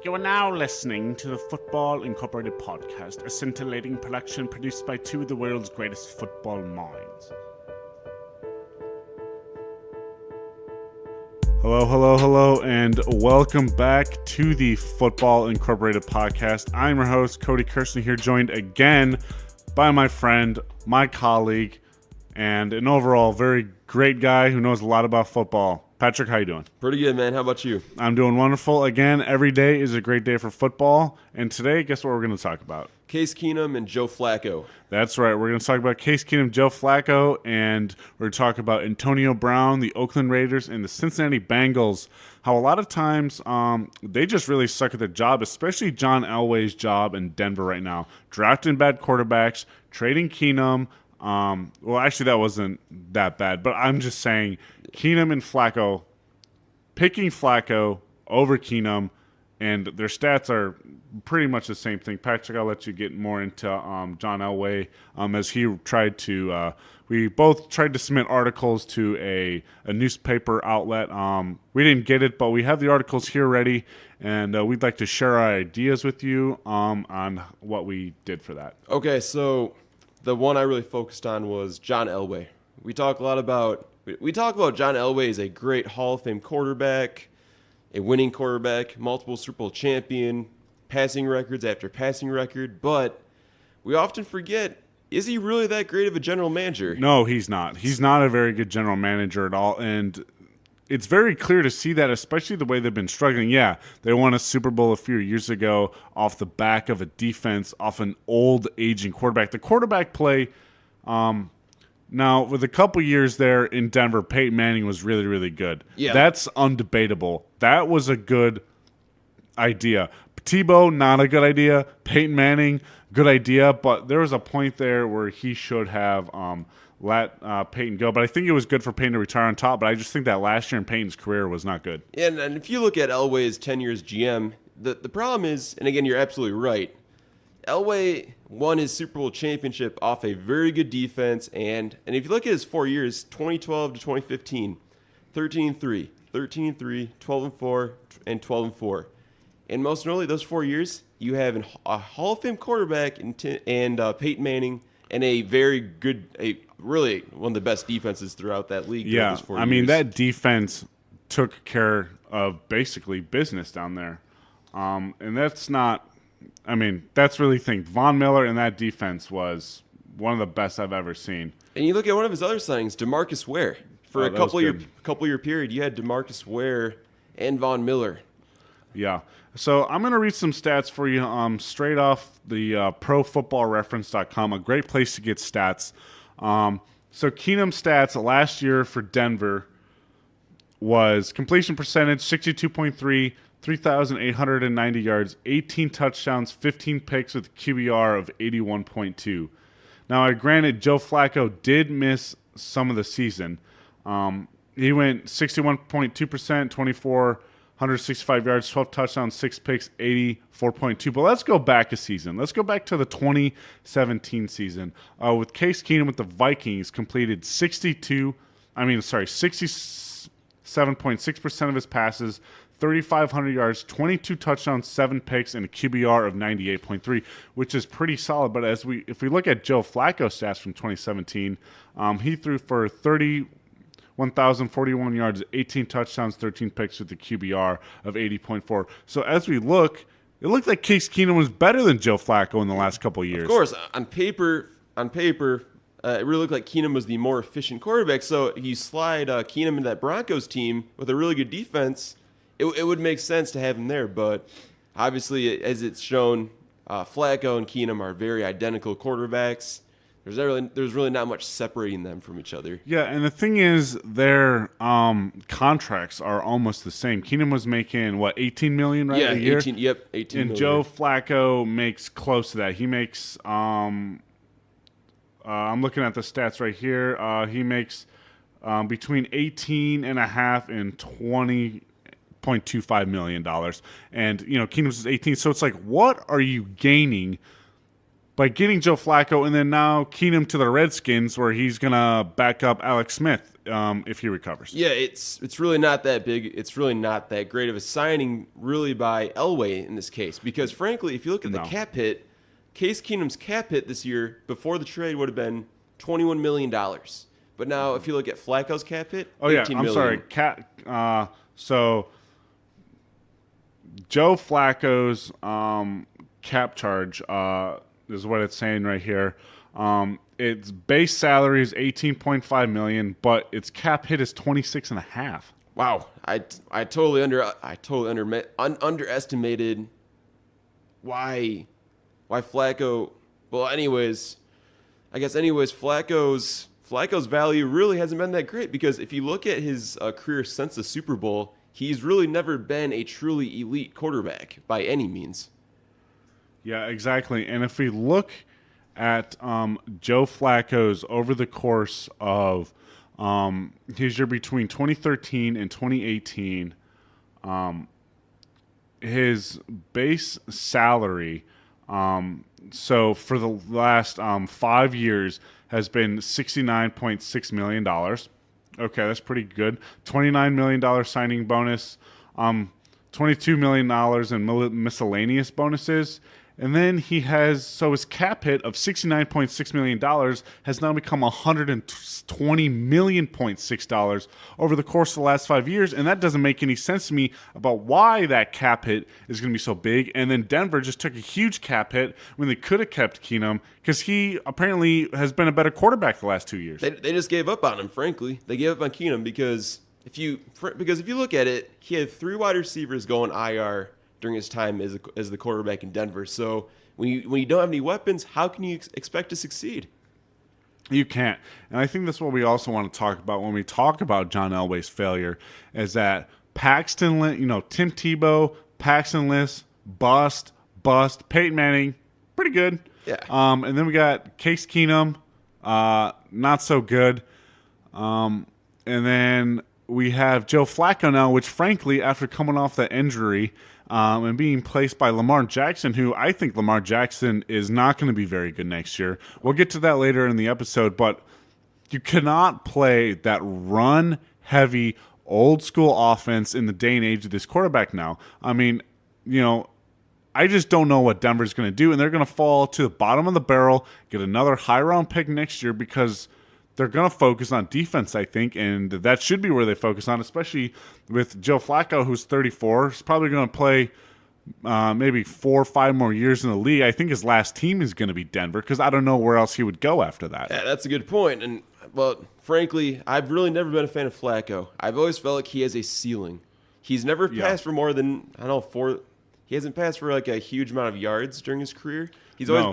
You are now listening to the Football Incorporated podcast, a scintillating production produced by two of the world's greatest football minds. Hello, and welcome back to the Football Incorporated podcast. I'm your host, Cody Kirsten, here joined again by my friend, my colleague, and an overall very great guy who knows a lot about football. Patrick, how you doing? Pretty good, man. How about you? I'm doing wonderful. Again, every day is a great day for football. And today, guess what we're going to talk about? Case Keenum and Joe Flacco. That's right. We're going to talk about Case Keenum, Joe Flacco, and we're going to talk about Antonio Brown, the Oakland Raiders, and the Cincinnati Bengals. How a lot of times they just really suck at their job, especially John Elway's job in Denver right now. Drafting bad quarterbacks, trading Keenum. Well, actually, that wasn't that bad, but I'm just saying Keenum and Flacco, picking Flacco over Keenum, and their stats are pretty much the same thing. Patrick, I'll let you get more into John Elway as he tried to we both tried to submit articles to a newspaper outlet. We didn't get it, but we have the articles here ready, and we'd like to share our ideas with you on what we did for that. Okay, so the one I really focused on was John Elway. We talk about John Elway as a great Hall of Fame quarterback, a winning quarterback, multiple Super Bowl champion, passing records after passing record, but we often forget, is he really that great of a general manager? No, he's not. He's not a very good general manager at all, and it's very clear to see that, especially the way they've been struggling. Yeah, they won a Super Bowl a few years ago off the back of a defense, off an old, aging quarterback. The quarterback play, now, with a couple years there in Denver, Peyton Manning was really, really good. Yeah. That's undebatable. That was a good idea. Tebow, not a good idea. Peyton Manning, good idea. But there was a point there where he should have let Peyton go. But I think it was good for Peyton to retire on top. But I just think that last year in Peyton's career was not good. And if you look at Elway's 10 years GM, the problem is, and again, you're absolutely right, Elway won his Super Bowl championship off a very good defense, and if you look at his 4 years, 2012 to 2015, 13-3, 13-3, 12-4, and 12-4. And most notably, those 4 years, you have a Hall of Fame quarterback and Peyton Manning, and a very good, really one of the best defenses throughout that league. Yeah, those 4 I mean, years. that defense took care of basically business down there. And that's not... I mean, that's really the thing. Von Miller and that defense was one of the best I've ever seen. And you look at one of his other signings, DeMarcus Ware. For a couple year period, you had DeMarcus Ware and Von Miller. Yeah. So I'm going to read some stats for you straight off the ProFootballReference.com, a great place to get stats. So Keenum stats last year for Denver was completion percentage 62.3, 3,890 yards, 18 touchdowns, 15 picks with a QBR of 81.2. Now, granted, Joe Flacco did miss some of the season. He went 61.2%, 2,465 yards, 12 touchdowns, 6 picks, 84.2. But let's go back a season. Let's go back to the 2017 season. With Case Keenum with the Vikings, completed 67.6% of his passes, 3,500 yards, 22 touchdowns, 7 picks, and a QBR of 98.3, which is pretty solid. But if we look at Joe Flacco stats from 2017, he threw for 31,041 yards, 18 touchdowns, 13 picks with a QBR of 80.4. So as we look, it looked like Case Keenum was better than Joe Flacco in the last couple of years. Of course, on paper, it really looked like Keenum was the more efficient quarterback. So if you slide Keenum into that Broncos team with a really good defense, it would make sense to have him there, but obviously, as it's shown, Flacco and Keenum are very identical quarterbacks. There's really not much separating them from each other. Yeah, and the thing is, their contracts are almost the same. Keenum was making $18 million a year? 18 million. And Joe Flacco makes close to that. He makes I'm looking at the stats right here. He makes between 18.5 and 20.25 $million. And, Keenum's is 18. So it's like, what are you gaining by getting Joe Flacco and then now Keenum to the Redskins where he's going to back up Alex Smith? if he recovers. Yeah, it's really not that big. It's really not that great of a signing, really, by Elway in this case. Because frankly, if you look at the cap hit, Case Keenum's cap hit this year before the trade would have been $21 million. But now, if you look at Flacco's cap hit, $18 million. Sorry. So Joe Flacco's cap charge is what it's saying right here. Its base salary is $18.5 million, but its cap hit is $26.5. Wow, I totally underestimated why Flacco. Well, anyways, Flacco's value really hasn't been that great, because if you look at his career since the Super Bowl, he's really never been a truly elite quarterback by any means. Yeah, exactly. And if we look at Joe Flacco's over the course of his year between 2013 and 2018, his base salary, so for the last 5 years, has been $69.6 million. Okay, that's pretty good. $29 million signing bonus, $22 million in miscellaneous bonuses. And then he has, so his cap hit of $69.6 million has now become $120.6 million over the course of the last 5 years. And that doesn't make any sense to me about why that cap hit is going to be so big. And then Denver just took a huge cap hit when they could have kept Keenum, because he apparently has been a better quarterback the last 2 years. They just gave up on him, frankly. They gave up on Keenum because if you look at it, he had 3 wide receivers going IR during his time as the quarterback in Denver. So when you don't have any weapons, how can you expect to succeed? You can't. And I think that's what we also want to talk about when we talk about John Elway's failure, is that Paxton, Tim Tebow, Paxton List, bust, Peyton Manning, pretty good. Yeah. And then we got Case Keenum, not so good. And then we have Joe Flacco now, which frankly, after coming off that injury, and being placed by Lamar Jackson, who I think Lamar Jackson is not going to be very good next year. We'll get to that later in the episode, but you cannot play that run-heavy, old-school offense in the day and age of this quarterback now. I mean, I just don't know what Denver's going to do, and they're going to fall to the bottom of the barrel, get another high-round pick next year, because they're going to focus on defense, I think, and that should be where they focus on, especially with Joe Flacco, who's 34. He's probably going to play maybe 4 or 5 more years in the league. I think his last team is going to be Denver, because I don't know where else he would go after that. Yeah, that's a good point. And, well, frankly, I've really never been a fan of Flacco. I've always felt like he has a ceiling. He's never passed for more than, 4. He hasn't passed for like a huge amount of yards during his career. He's always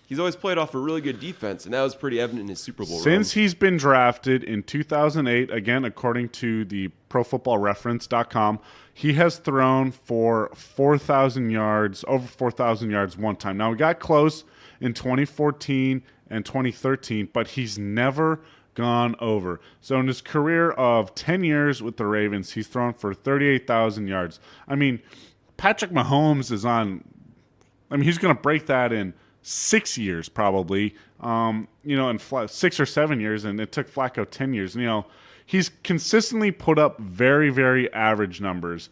he's always played off a really good defense, and that was pretty evident in his Super Bowl run. Since he's been drafted in 2008, again, according to the ProFootballReference.com, he has thrown for 4,000 yards, over 4,000 yards one time. Now, we got close in 2014 and 2013, but he's never gone over. So in his career of 10 years with the Ravens, he's thrown for 38,000 yards. I mean, Patrick Mahomes is on, he's going to break that in 6 years probably, in 6 or 7 years, and it took Flacco 10 years. He's consistently put up very, very average numbers.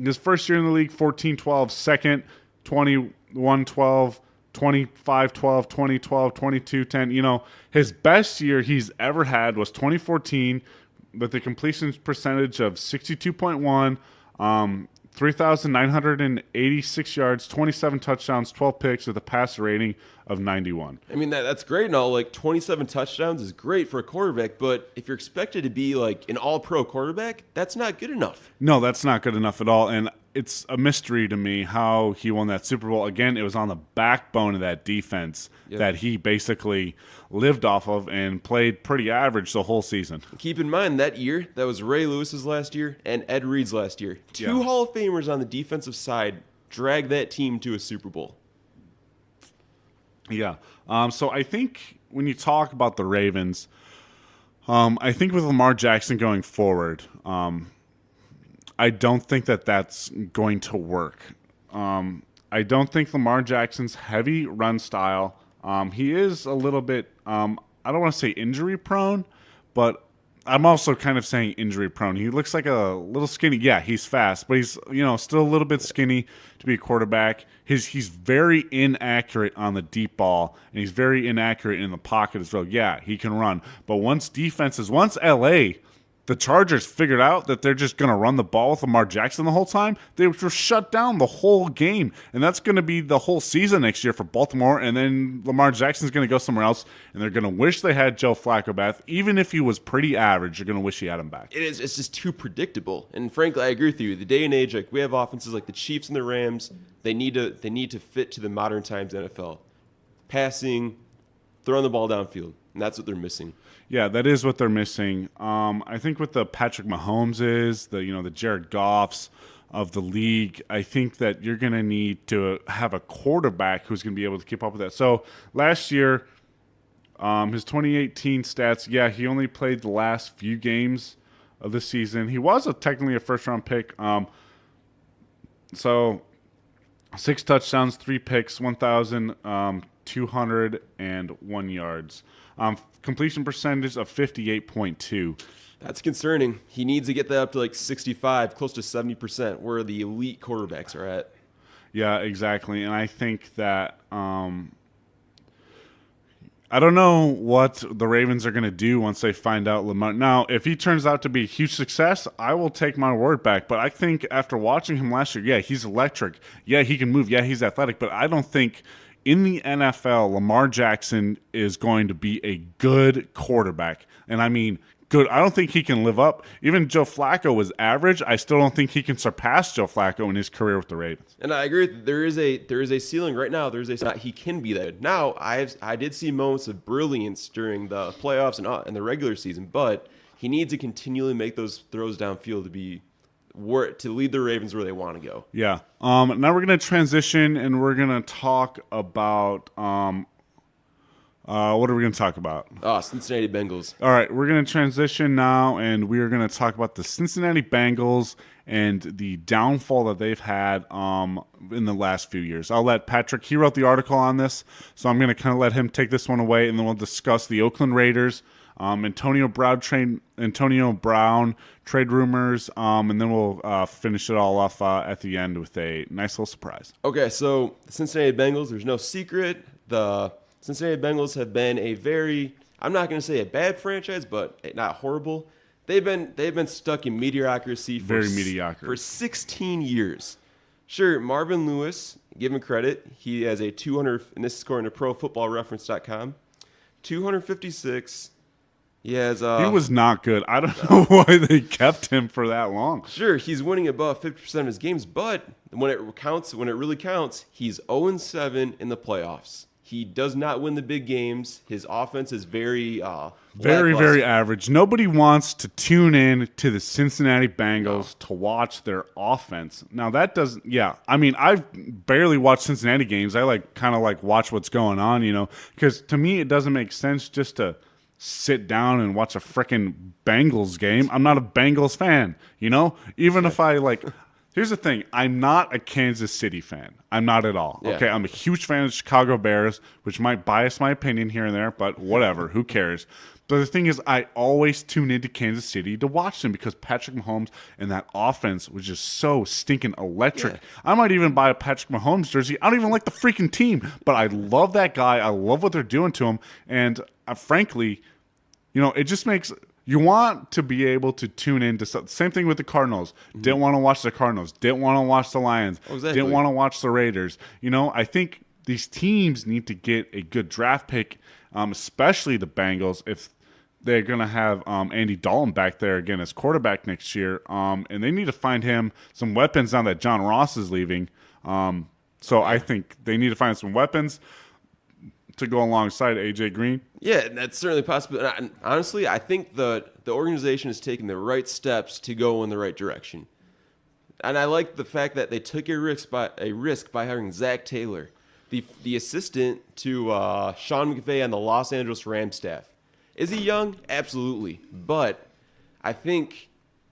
His first year in the league, 14-12, second, 21-12, 25-12, 20-12, 22-10. His best year he's ever had was 2014 with a completion percentage of 62.1, 3,986 yards, 27 touchdowns, 12 picks with a passer rating of 91. I mean, that's great and all. Like, 27 touchdowns is great for a quarterback, but if you're expected to be like an all-pro quarterback, that's not good enough. No, that's not good enough at all. And it's a mystery to me how he won that Super Bowl. Again, it was on the backbone of that defense that he basically lived off of and played pretty average the whole season. Keep in mind, that year, that was Ray Lewis's last year and Ed Reed's last year. 2 Hall of Famers on the defensive side dragged that team to a Super Bowl. Yeah. So I think when you talk about the Ravens, I think with Lamar Jackson going forward, I don't think that that's going to work. I don't think Lamar Jackson's heavy run style, he is a little bit, I don't want to say injury prone, but I'm also kind of saying injury prone. He looks like a little skinny. Yeah, he's fast, but he's still a little bit skinny to be a quarterback. He's very inaccurate on the deep ball, and he's very inaccurate in the pocket as well. Yeah, he can run, but once LA, the Chargers figured out that they're just going to run the ball with Lamar Jackson the whole time, they were shut down the whole game. And that's going to be the whole season next year for Baltimore. And then Lamar Jackson's going to go somewhere else, and they're going to wish they had Joe Flacco back. Even if he was pretty average, you're going to wish he had him back. It's just too predictable. And frankly, I agree with you. The day and age, like we have offenses like the Chiefs and the Rams, they need to fit to the modern times NFL. Passing, throwing the ball downfield. And that's what they're missing. Yeah, that is what they're missing. I think what the Patrick Mahomes is, the Jared Goffs of the league, I think that you're going to need to have a quarterback who's going to be able to keep up with that. So last year, his 2018 stats, yeah, he only played the last few games of the season. He was technically a first-round pick. So 6 touchdowns, 3 picks, 1,201 yards. Completion percentage of 58.2. That's concerning. He needs to get that up to like 65, close to 70%, where the elite quarterbacks are at. Yeah, exactly. And I think that I don't know what the Ravens are going to do once they find out Lamar. Now, if he turns out to be a huge success, I will take my word back. But I think after watching him last year, yeah, he's electric. Yeah, he can move. Yeah, he's athletic. But I don't think in the NFL, Lamar Jackson is going to be a good quarterback. And I mean good. I don't think he can live up. Even Joe Flacco was average. I still don't think he can surpass Joe Flacco in his career with the Ravens. And I agree. There is a ceiling right now. He can be that. Now, I did see moments of brilliance during the playoffs and the regular season, but he needs to continually make those throws downfield to lead the Ravens where they want to go. Yeah. Now we're going to transition and we're going to talk about what are we going to talk about? Cincinnati Bengals. All right, we're going to transition now, and we are going to talk about the Cincinnati Bengals and the downfall that they've had in the last few years. I'll let Patrick, he wrote the article on this, so I'm going to kind of let him take this one away, and then we'll discuss the Oakland Raiders, Antonio Brown trade rumors, and then we'll finish it all off at the end with a nice little surprise. Okay, so the Cincinnati Bengals, there's no secret. The Cincinnati Bengals have been a very, I'm not going to say a bad franchise, but not horrible. They've been stuck in mediocrity for 16 years. Sure, Marvin Lewis, give him credit. He has a 200, and this is according to ProFootballReference.com, 256. He was not good. I don't know why they kept him for that long. Sure, he's winning above 50% of his games, but when it really counts, he's 0-7 in the playoffs. He does not win the big games. His offense is very average. Nobody wants to tune in to the Cincinnati Bengals to watch their offense. Now that doesn't. Yeah, I mean, I've barely watched Cincinnati games. I kind of watch what's going on, because to me it doesn't make sense just to sit down and watch a freaking Bengals game. I'm not a Bengals fan, Even if I here's the thing. I'm not a Kansas City fan. I'm not at all. Yeah. Okay, I'm a huge fan of the Chicago Bears, which might bias my opinion here and there, but whatever. Who cares? But the thing is, I always tune into Kansas City to watch them because Patrick Mahomes and that offense was just so stinking electric. Yeah. I might even buy a Patrick Mahomes jersey. I don't even like the freaking team, but I love that guy. I love what they're doing to him. And frankly, it just makes – you want to be able to tune in to – same thing with the Cardinals. Mm-hmm. Didn't want to watch the Cardinals. Didn't want to watch the Lions. Oh, exactly. Didn't want to watch the Raiders. I think these teams need to get a good draft pick, especially the Bengals, if they're going to have Andy Dalton back there again as quarterback next year. And they need to find him some weapons now that John Ross is leaving. So I think they need to find some weapons to go alongside A.J. Green. Yeah, that's certainly possible. And honestly, I think the organization is taking the right steps to go in the right direction. And I like the fact that they took a risk by hiring Zach Taylor, the assistant to Sean McVay on the Los Angeles Rams staff. Is he young? Absolutely. But I think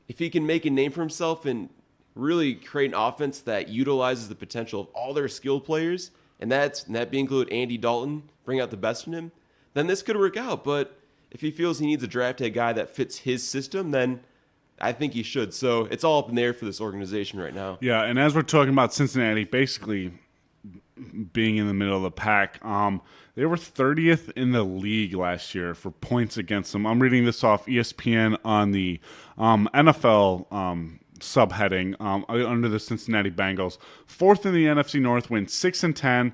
if he can make a name for himself and really create an offense that utilizes the potential of all their skilled players, and that include Andy Dalton, bring out the best in him, then this could work out. But if he feels he needs to draft a guy that fits his system, then I think he should. So it's all up in the air for this organization right now. Yeah, and as we're talking about Cincinnati basically being in the middle of the pack, they were 30th in the league last year for points against them. I'm reading this off ESPN on the NFL subheading under the Cincinnati Bengals. 4th in the NFC North, win 6-10.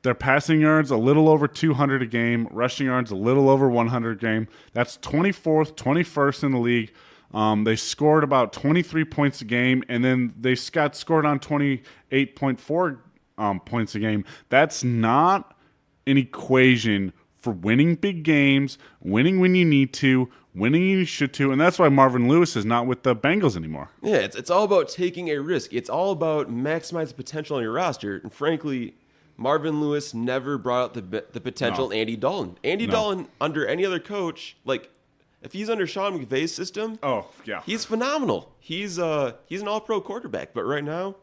Their passing yards a little over 200 a game, rushing yards a little over 100 a game. That's 24th, 21st in the league. They scored about 23 points a game, and then they got scored on 28.4 points a game. That's not an equation for winning big games, winning when you need to, winning when you should to, and that's why Marvin Lewis is not with the Bengals anymore. Yeah, it's all about taking a risk. It's all about maximizing the potential on your roster, and frankly, Marvin Lewis never brought out the potential in Andy Dalton. Andy Dalton, under any other coach, like if he's under Sean McVay's system, he's phenomenal. He's an all-pro quarterback. But right now,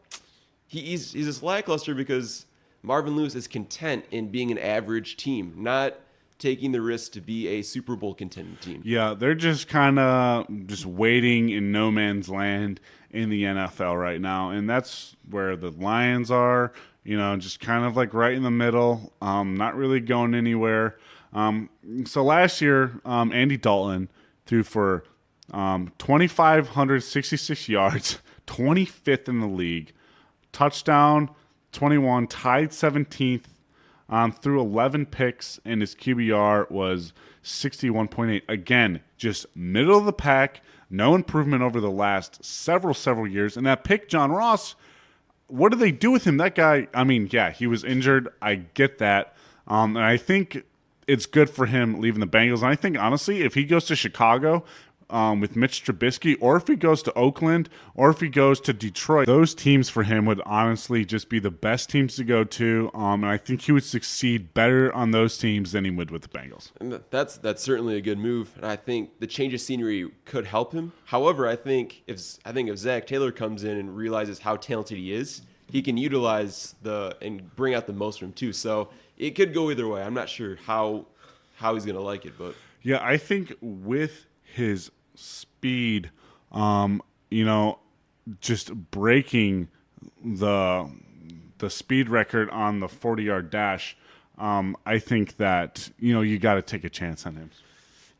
he's just lackluster because Marvin Lewis is content in being an average team, not taking the risk to be a Super Bowl contending team. Yeah, they're just kind of just waiting in no man's land in the NFL right now, and that's where the Lions are. You know, just kind of like right in the middle, not really going anywhere. So last year, Andy Dalton threw for 2,566 yards, 25th in the league, touchdown 21, tied 17th, threw 11 picks, and his QBR was 61.8. Again, just middle of the pack, no improvement over the last several years. And that pick, John Ross, what do they do with him? That guy, I mean, yeah, he was injured. I get that. And I think it's good for him leaving the Bengals. And I think, honestly, if he goes to Chicago with Mitch Trubisky, or if he goes to Oakland, or if he goes to Detroit, those teams for him would honestly just be the best teams to go to. And I think he would succeed better on those teams than he would with the Bengals. And that's certainly a good move. And I think the change of scenery could help him. However, I think if Zach Taylor comes in and realizes how talented he is, he can utilize and bring out the most from him too. So it could go either way. I'm not sure how he's going to like it, but yeah, I think with his speed, just breaking the speed record on the 40-yard dash, I think that, you got to take a chance on him.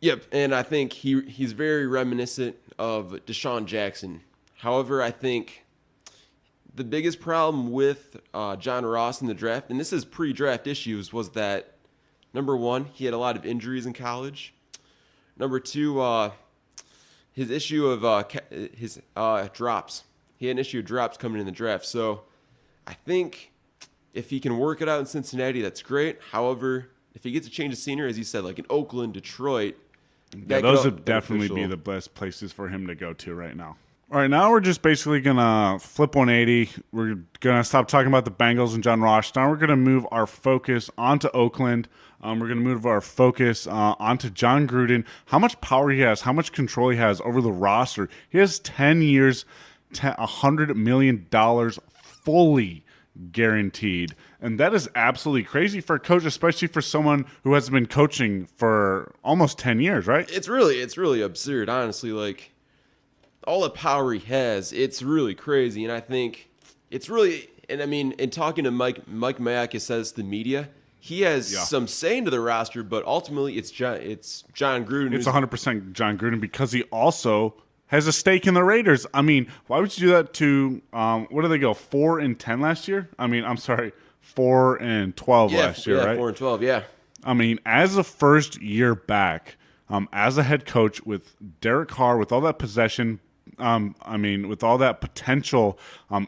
Yep, and I think he's very reminiscent of Deshaun Jackson. However, I think the biggest problem with John Ross in the draft, and this is pre-draft issues, was that, number one, he had a lot of injuries in college. Number two, his issue of his drops. He had an issue of drops coming in the draft. So I think if he can work it out in Cincinnati, that's great. However, if he gets a change of scenery, as you said, like in Oakland, Detroit, those would definitely be the best places for him to go to right now. All right, now we're just basically going to flip 180. We're going to stop talking about the Bengals and John Ross. Now we're going to move our focus onto Oakland. We're going to move our focus onto John Gruden, how much power he has, how much control he has over the roster. He has 10 years, $100 million fully guaranteed. And that is absolutely crazy for a coach, especially for someone who has been coaching for almost 10 years, right? It's really absurd, honestly. Like, all the power he has, it's really crazy. And I think it's really, and I mean, in talking to Mike Mack, he says to the media, he has some say into the roster, but ultimately it's John Gruden. It's 100% John Gruden because he also has a stake in the Raiders. I mean, why would you do that to, what did they go, 4-10 last year? I mean, I'm sorry, 4-12 last year, right? 4-12, yeah. I mean, as a first year back, as a head coach with Derek Carr, with all that possession, with all that potential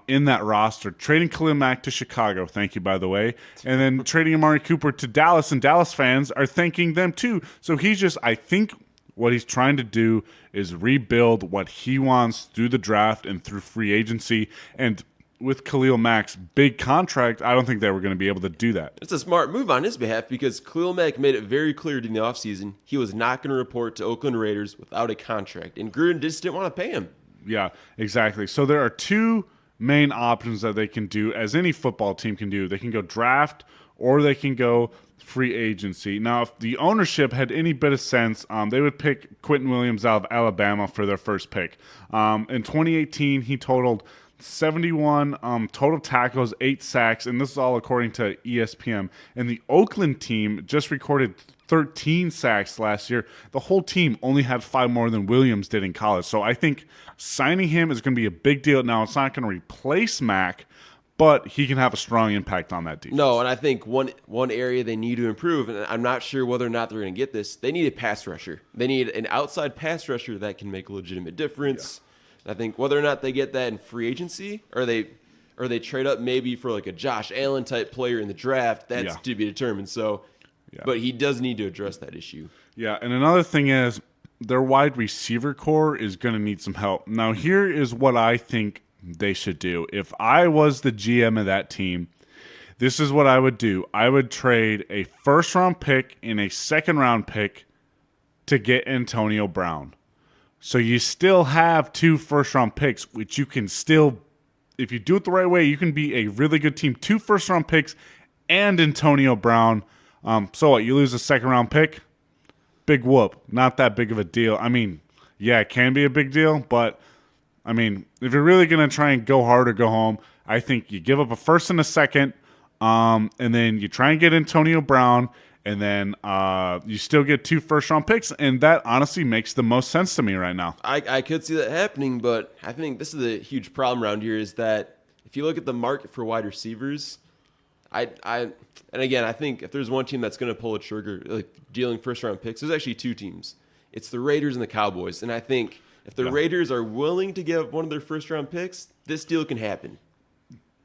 in that roster, trading Khalil Mack to Chicago, thank you, by the way, and then trading Amari Cooper to Dallas, and Dallas fans are thanking them too. So I think what he's trying to do is rebuild what he wants through the draft and through free agency. And with Khalil Mack's big contract, I don't think they were going to be able to do that. It's a smart move on his behalf because Khalil Mack made it very clear during the offseason he was not going to report to Oakland Raiders without a contract, and Gruden just didn't want to pay him. Yeah, exactly. So there are two main options that they can do, as any football team can do. They can go draft or they can go free agency. Now, if the ownership had any bit of sense, they would pick Quentin Williams out of Alabama for their first pick. In 2018, he totaled 71 total tackles, 8 sacks, and this is all according to ESPN. And the Oakland team just recorded 13 sacks last year. The whole team only had 5 more than Williams did in college. So I think signing him is going to be a big deal. Now, it's not going to replace Mack, but he can have a strong impact on that defense. No, and I think one area they need to improve, and I'm not sure whether or not they're going to get this, they need a pass rusher. They need an outside pass rusher that can make a legitimate difference. Yeah. I think whether or not they get that in free agency, or they trade up maybe for like a Josh Allen type player in the draft, that's to be determined. So, but he does need to address that issue. Yeah, and another thing is their wide receiver core is going to need some help. Now, here is what I think they should do. If I was the GM of that team, this is what I would do. I would trade a first-round pick and a second-round pick to get Antonio Brown. So you still have 2 first-round picks, which you can still, if you do it the right way, you can be a really good team. 2 first-round picks and Antonio Brown. So what, you lose a second-round pick? Big whoop. Not that big of a deal. I mean, yeah, it can be a big deal, but I mean, if you're really going to try and go hard or go home, I think you give up a first and a second, and then you try and get Antonio Brown, and then you still get 2 first-round picks, and that honestly makes the most sense to me right now. I could see that happening, but I think this is a huge problem around here is that if you look at the market for wide receivers, and again, I think if there's one team that's going to pull a trigger, like dealing first-round picks, there's actually 2 teams. It's the Raiders and the Cowboys, and I think if the Raiders are willing to give one of their first-round picks, this deal can happen.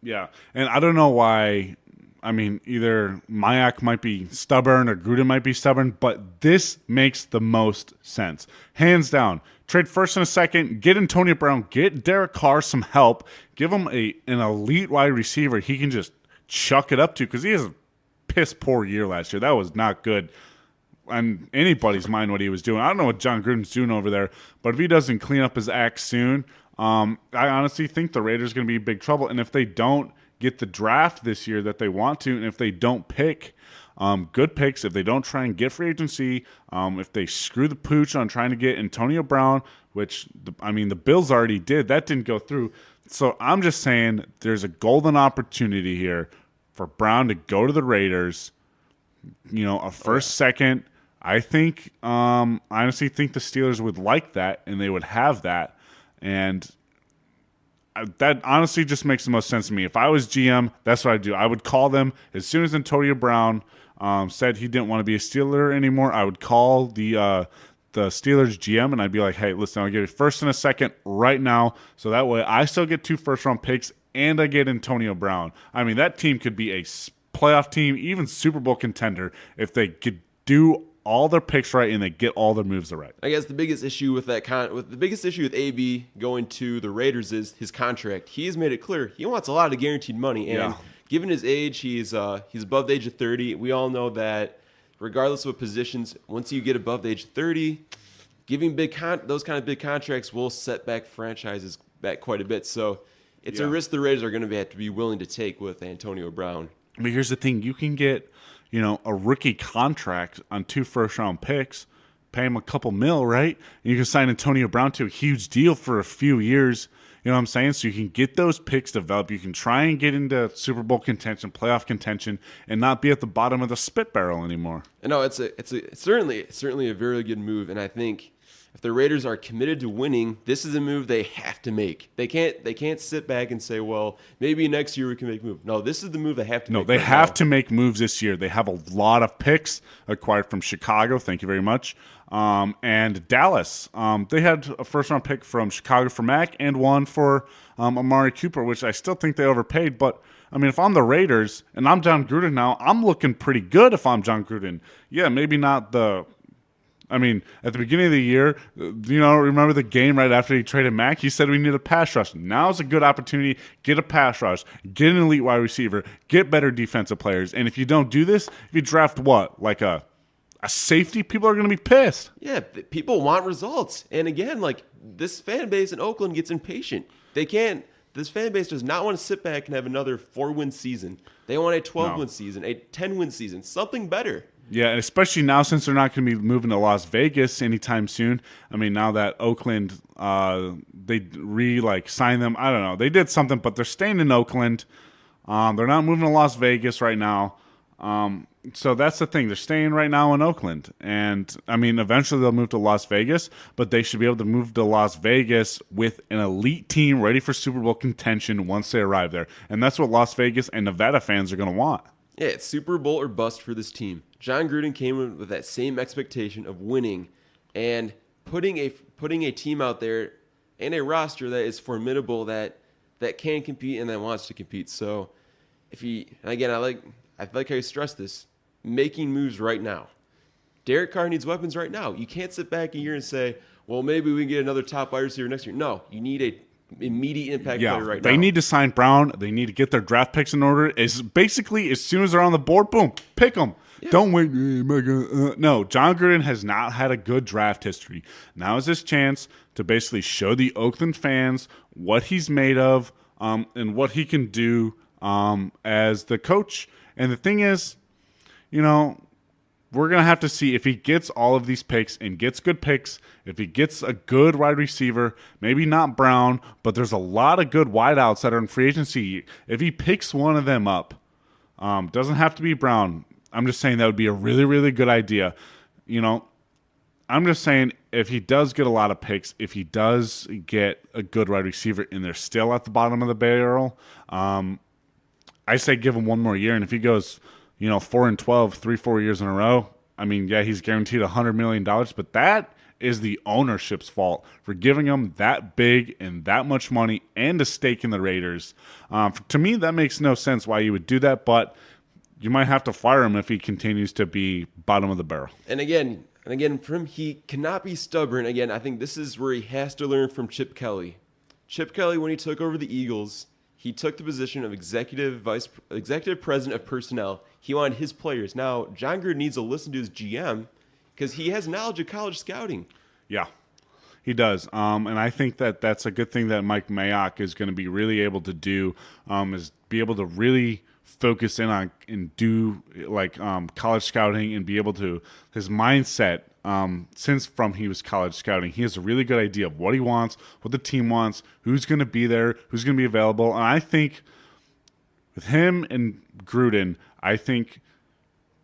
Yeah, and I don't know why. I mean, either Mack might be stubborn or Gruden might be stubborn, but this makes the most sense. Hands down. Trade first and a second, get Antonio Brown, get Derek Carr some help, give him an elite wide receiver he can just chuck it up to, because he has a piss-poor year last year. That was not good on anybody's mind what he was doing. I don't know what John Gruden's doing over there, but if he doesn't clean up his act soon, I honestly think the Raiders are going to be in big trouble. And if they don't get the draft this year that they want to, and if they don't pick good picks, if they don't try and get free agency, if they screw the pooch on trying to get Antonio Brown, which, the Bills already did, that didn't go through. So I'm just saying there's a golden opportunity here for Brown to go to the Raiders, a first, second. I think, honestly think the Steelers would like that, and they would have that. And that honestly just makes the most sense to me. If I was GM, that's what I'd do. I would call them as soon as Antonio Brown said he didn't want to be a Steeler anymore. I would call the Steelers GM, and I'd be like, hey, listen, I'll give you first and a second right now, so that way I still get 2 first-round picks, and I get Antonio Brown. I mean, that team could be a playoff team, even Super Bowl contender, if they could do all their picks right and they get all their moves right. I guess the biggest issue with with AB going to the Raiders is his contract. He's made it clear he wants a lot of guaranteed money, and given his age, he's above the age of 30. We all know that regardless of what positions, once you get above the age of 30, giving those kind of big contracts will set back franchises back quite a bit. So it's a risk the Raiders are going to have to be willing to take with Antonio Brown. But here's the thing: you can get a rookie contract on 2 first-round picks, pay him a couple mil, right? And you can sign Antonio Brown to a huge deal for a few years. You know what I'm saying? So you can get those picks developed. You can try and get into Super Bowl contention, playoff contention, and not be at the bottom of the spit barrel anymore. No, it's certainly a very good move, and I think if the Raiders are committed to winning, this is a move they have to make. They can't sit back and say, well, maybe next year we can make a move. No, this is the move they have to make. No, they have to make moves this year. They have a lot of picks acquired from Chicago. Thank you very much. And Dallas. They had a first-round pick from Chicago for Mack and one for Amari Cooper, which I still think they overpaid. But, if I'm the Raiders and I'm John Gruden now, I'm looking pretty good if I'm John Gruden. Yeah, maybe not the – at the beginning of the year, remember the game right after he traded Mack? He said we need a pass rush. Now's a good opportunity. Get a pass rush. Get an elite wide receiver. Get better defensive players. And if you don't do this, if you draft what? Like a safety, people are going to be pissed. Yeah, people want results. And again, this fan base in Oakland gets impatient. They can't This fan base does not want to sit back and have another 4-win season. They want a 12-win season, a 10-win season, something better. Yeah, and especially now since they're not going to be moving to Las Vegas anytime soon. I mean, now that Oakland, they signed them. I don't know. They did something, but they're staying in Oakland. They're not moving to Las Vegas right now. So that's the thing. They're staying right now in Oakland. And, I mean, eventually they'll move to Las Vegas, but they should be able to move to Las Vegas with an elite team ready for Super Bowl contention once they arrive there. And that's what Las Vegas and Nevada fans are going to want. Yeah, it's Super Bowl or bust for this team. John Gruden came in with that same expectation of winning and putting a team out there and a roster that is formidable, that can compete and that wants to compete. So I like how you stress this, making moves right now. Derek Carr needs weapons right now. You can't sit back a year and say, well, maybe we can get another top wide receiver next year. No, you need a immediate impact player right now. They need to sign Brown. They need to get their draft picks in order. Basically, as soon as they're on the board, boom, pick them. Yeah. Don't wait. No, John Gruden has not had a good draft history. Now is his chance to basically show the Oakland fans what he's made of, and what he can do as the coach. And the thing is, we're going to have to see if he gets all of these picks and gets good picks, if he gets a good wide receiver, maybe not Brown, but there's a lot of good wideouts that are in free agency. If he picks one of them up, doesn't have to be Brown. I'm just saying that would be a really, really good idea. I'm just saying if he does get a lot of picks, if he does get a good wide receiver and they're still at the bottom of the barrel, I say give him one more year. And if he goes 4-12, 3-4 years in a row, I mean, yeah, he's guaranteed $100 million, but that is the ownership's fault for giving him that big and that much money and a stake in the Raiders. To me, that makes no sense why you would do that, but you might have to fire him if he continues to be bottom of the barrel. And again, for him, he cannot be stubborn. Again, I think this is where he has to learn from Chip Kelly. Chip Kelly, when he took over the Eagles, he took the position of executive president of personnel. He wanted his players. Now, John Gruden needs to listen to his GM because he has knowledge of college scouting. Yeah, he does. And I think that's a good thing that Mike Mayock is going to be really able to do, is be able to really focus in on and do college scouting and be able to, his mindset, since from he was college scouting, he has a really good idea of what he wants, what the team wants, who's going to be there, who's going to be available. And I think with him and Gruden, I think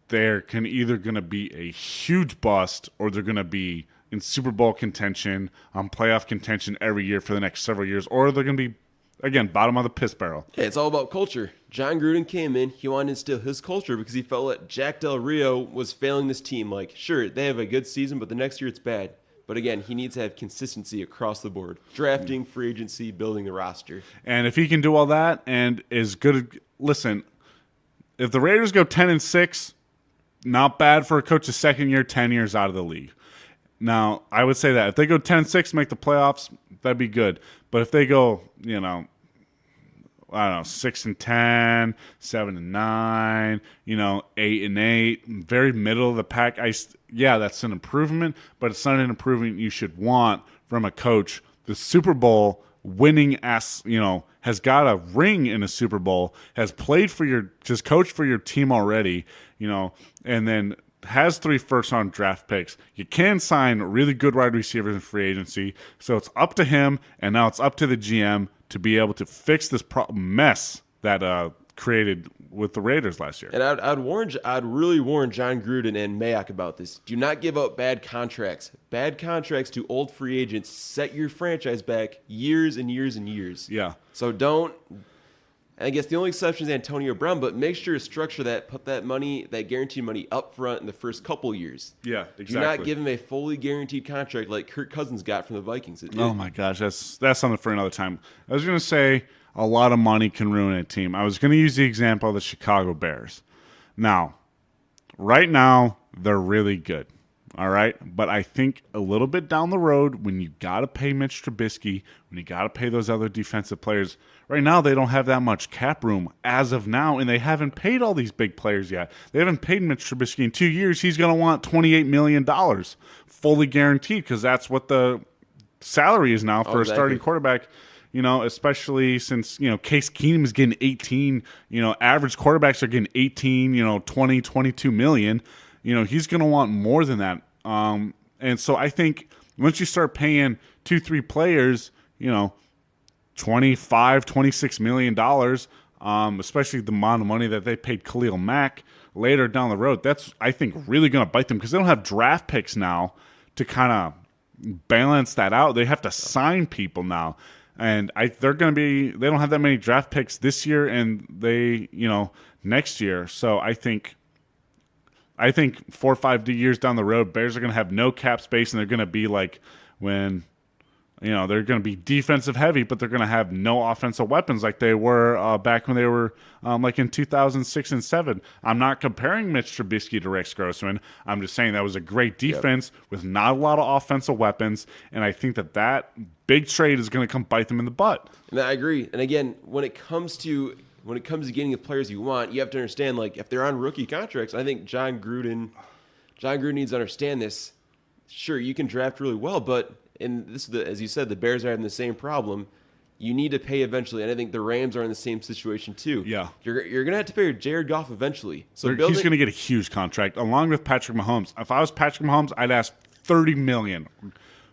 they're either going to be a huge bust or they're going to be in Super Bowl contention, playoff contention every year for the next several years, or they're going to be, again, bottom of the piss barrel. Yeah, it's all about culture. John Gruden came in. He wanted to instill his culture because he felt that Jack Del Rio was failing this team. Sure, they have a good season, but the next year it's bad. But again, he needs to have consistency across the board. Drafting, free agency, building the roster. And if he can do all that and is good, listen, if the Raiders go 10-6, not bad for a coach's second year, 10 years out of the league. Now, I would say that if they go 10-6, make the playoffs, that'd be good. But if they go, 6-10, 7-9, 8-8, very middle of the pack. That's an improvement, but it's not an improvement you should want from a coach. The Super Bowl winning has got a ring in a Super Bowl, has played for just coached for your team already, and then has 3 first-round draft picks. You can sign really good wide receivers in free agency, so it's up to him, and now it's up to the GM to be able to fix this mess that created with the Raiders last year. And I'd really warn John Gruden and Mayock about this. Do not give out bad contracts. Bad contracts to old free agents set your franchise back years and years and years. Yeah. So don't. I guess the only exception is Antonio Brown, but make sure to structure that, put that money, that guaranteed money up front in the first couple years. Yeah, exactly. Do not give him a fully guaranteed contract like Kirk Cousins got from the Vikings. Oh my gosh, that's something for another time. I was going to say a lot of money can ruin a team. I was going to use the example of the Chicago Bears. Now, right now, they're really good. All right, but I think a little bit down the road, when you got to pay Mitch Trubisky, when you got to pay those other defensive players, right now they don't have that much cap room as of now, and they haven't paid all these big players yet. They haven't paid Mitch Trubisky in 2 years. He's going to want $28 million fully guaranteed because that's what the salary is now for a starting quarterback. especially since, Case Keenum is getting 18, average quarterbacks are getting 18, 20, 22 million. He's going to want more than that. And so I think once you start paying 2-3 players, $25, $26 million, especially the amount of money that they paid Khalil Mack later down the road, that's, I think, really going to bite them because they don't have draft picks now to kind of balance that out. They have to sign people now. And they don't have that many draft picks this year and they, next year. So I think 4 or 5 years down the road, Bears are going to have no cap space, and they're going to be like when, they're going to be defensive heavy, but they're going to have no offensive weapons like they were back when they were like in 2006 and 2007. I'm not comparing Mitch Trubisky to Rex Grossman. I'm just saying that was a great defense with not a lot of offensive weapons, and I think that big trade is going to come bite them in the butt. And I agree. And again, when it comes to getting the players you want, you have to understand, like, if they're on rookie contracts, I think John Gruden needs to understand this. Sure, you can draft really well, but as you said, the Bears are having the same problem. You need to pay eventually, and I think the Rams are in the same situation too. Yeah, you're going to have to pay Jared Goff eventually. So he's going to get a huge contract along with Patrick Mahomes. If I was Patrick Mahomes, I'd ask $30 million.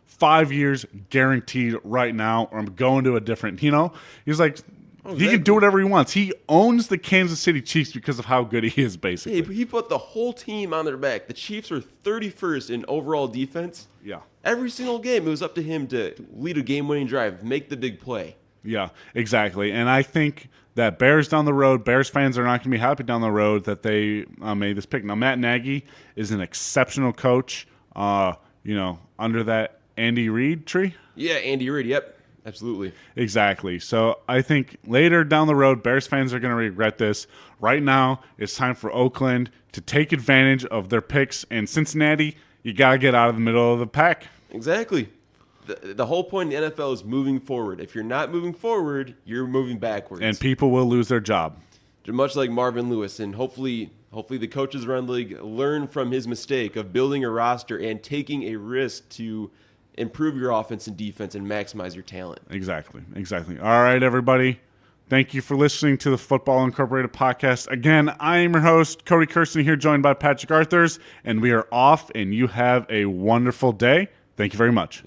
5 years guaranteed right now, or I'm going to a different. He's like. He can do whatever he wants. He owns the Kansas City Chiefs because of how good he is, basically. Hey, he put the whole team on their back. The Chiefs are 31st in overall defense. Yeah. Every single game, it was up to him to lead a game-winning drive, make the big play. Yeah, exactly. And I think that Bears fans are not going to be happy down the road that they made this pick. Now, Matt Nagy is an exceptional coach, under that Andy Reid tree. Yeah, Andy Reid, yep. Absolutely. Exactly. So I think later down the road, Bears fans are going to regret this. Right now, it's time for Oakland to take advantage of their picks. And Cincinnati, you got to get out of the middle of the pack. Exactly. The whole point in the NFL is moving forward. If you're not moving forward, you're moving backwards. And people will lose their job. Much like Marvin Lewis. And hopefully the coaches around the league learn from his mistake of building a roster and taking a risk to improve your offense and defense and maximize your talent. Exactly. All right, everybody. Thank you for listening to the Football Incorporated podcast. Again, I am your host, Cody Kirsten, here joined by Patrick Arthurs, and we are off, and you have a wonderful day. Thank you very much.